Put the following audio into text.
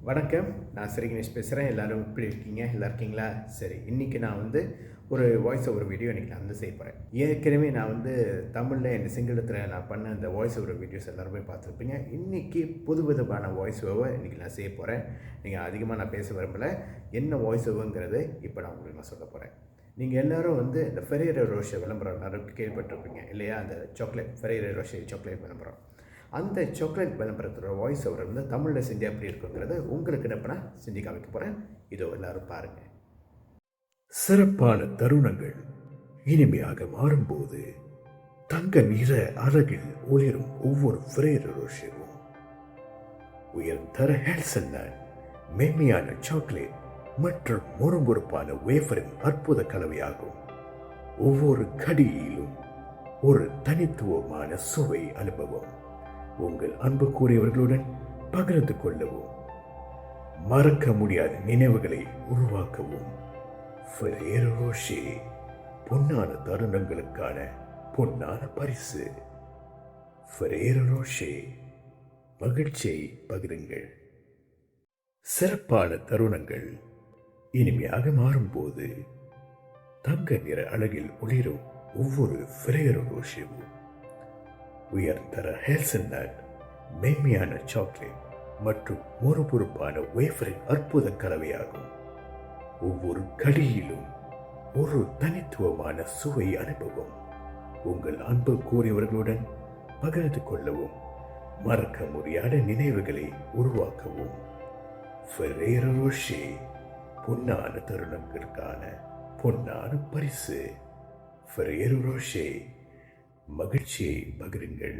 வணக்கம். நான் கணேஷ் பேசுகிறேன். எல்லோரும் எப்படி இருக்கீங்க? எல்லாம் இருக்கீங்களா? சரி, இன்றைக்கி நான் ஒரு வாய்ஸ் ஓவர் வீடியோ இன்றைக்கி நான் செய்ய போகிறேன். ஏற்கனவே நான் தமிழில் என் சிங்களத்தில் நான் பண்ண அந்த வாய்ஸ் ஓவர் வீடியோஸ் எல்லாருமே பார்த்துருப்பீங்க. இன்றைக்கி புது விதமான வாய்ஸ் ஓவர் இன்றைக்கி நான் செய்ய போகிறேன். நீங்கள் அதிகமாக நான் பேச விரும்பலை. என்ன வாய்ஸ் ஓவருங்கிறது இப்போ நான் உங்களுக்கு சொல்ல போகிறேன். நீங்கள் எல்லோரும் இந்த ஃபெரேரோ ரோஷர் விளம்பரம் எல்லாரும் கேள்விப்பட்டிருப்பீங்க இல்லையா? அந்த சாக்லேட் ஃபெரேரோ ரோஷர் சாக்லேட் விளம்பரம். அந்த சாக்லேட் விளம்பரத்தோட வாய்ஸ் ஓவர் தமிழில் செஞ்சு எப்படி இருக்குங்கிறத உங்களுக்கு நான் செஞ்சு காமிக்க போகிறேன். இதோ எல்லாரும் பாருங்கள். சிறப்பான தருணங்கள் இனிமையாக மாறும்போது தங்க நிற அழகில் ஒளிரும் ஒவ்வொரு ஃபெரேரோ ரோஷரும் உயர்தர ஹேல்சன்ட் மென்மையான சாக்லேட் மற்றும் முறுமுறுப்பான வேஃபரின் அற்புத கலவையாகும். ஒவ்வொரு கடியிலும் ஒரு தனித்துவமான சுவை அனுபவம். உங்கள் அன்புக்குரியவர்களுடன் பகிர்ந்து கொள்ளவும், மறக்க முடியாத நினைவுகளை உருவாக்கவும் ஃபெரேரோ ரோஷர் பொன்னான தருணங்களுக்கான பொன்னான பரிசு. ஃபெரேரோ ரோஷர், மகிழ்ச்சியை பகிருங்கள். சிறப்பான தருணங்கள் இனிமையாக மாறும்போது தங்க நிற அழகில் ஒளிரும் ஒவ்வொரு ஃபெரேரோ ரோஷரும் உயர்தர ஹேல்சன்ட் மென்மையான சாக்லேட் மற்றும் முறுமுறுப்பான வேஃபரின் அற்புத கலவையாகும். ஒவ்வொரு கடியிலும் ஒரு தனித்துவமான சுவை அனுபவம். உங்கள் அன்பு கூறியவர்களுடன் பகிர்ந்து கொள்ளவும், மறக்க முடியாத நினைவுகளை உருவாக்கவும் ஃபெரேரோ ரோஷர் பொன்னான தருணங்களுக்கான பொன்னான பரிசு. ஃபெரேரோ ரோஷர், மகிழ்ச்சியை பகிருங்கள்.